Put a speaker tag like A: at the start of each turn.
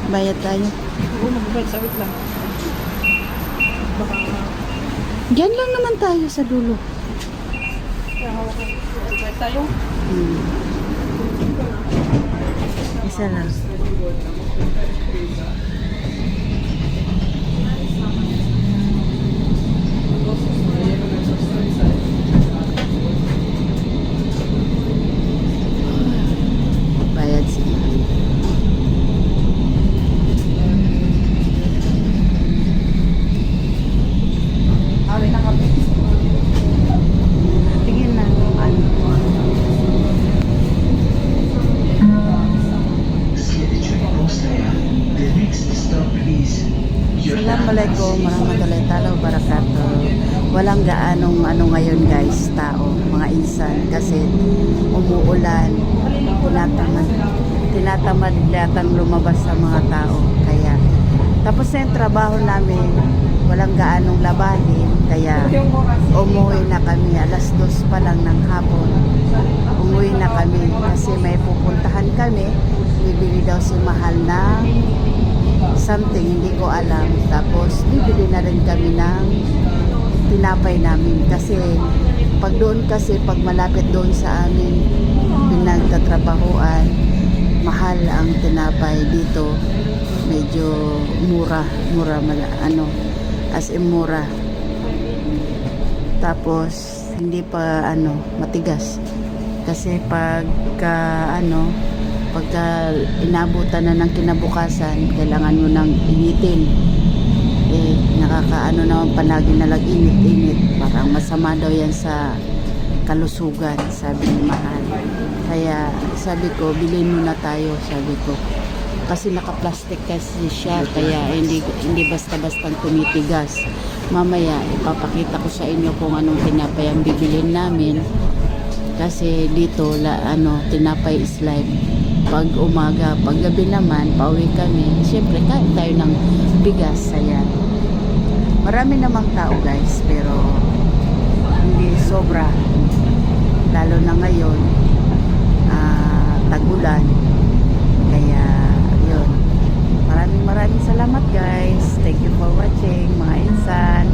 A: Bayad tayo.
B: Oo, magbayad sa wait lang. Baka,
A: Diyan lang naman tayo sa dulo.
B: kaya hawakan. Magbayad tayo.
A: Isa lang. Bayad sila.
B: Awin na kami.
A: Tingin na ano. Assalamualaikum warahmatullahi taala wabarakatuh. Walang gaanong ano ngayon guys, tao, mga insan kasi umuulan. Tinatamad yatang lumabas sa mga tao. Kaya tapos na yung trabaho namin, walang gaanong labahin. Kaya umuwi na kami, alas 2 pa lang ng hapon. Umuwi na kami kasi may pupuntahan kami. Bibili daw si Mahal ng something, hindi ko alam. Tapos bibili na rin kami ng tinapay namin kasi pag malapit doon sa amin pinagtatrabahuan, mahal ang tinapay dito. Medyo mura as in mura. Tapos hindi pa matigas kasi pagka inabutan na ng kinabukasan, kailangan mo nang initin. Nakakaano naman panagi na lang init. Parang masama daw yan sa kalusugan, sabi ni Mahal. Kaya sabi ko, bilhin muna tayo, sabi ko. Kasi naka-plastic kasi siya, kaya hindi basta-bastang tumitigas. Mamaya ipapakita ko sa inyo kung anong tinapay ang bibilhin namin. Kasi dito tinapay is life. Pag umaga, pag gabi naman, pauwi kami. Siyempre, kain tayo ng bigas. Ayan. Marami namang tao guys, pero hindi sobra. Lalo na ngayon, tag-ulan. Kaya, yun. Maraming salamat guys. Thank you for watching, mga insan.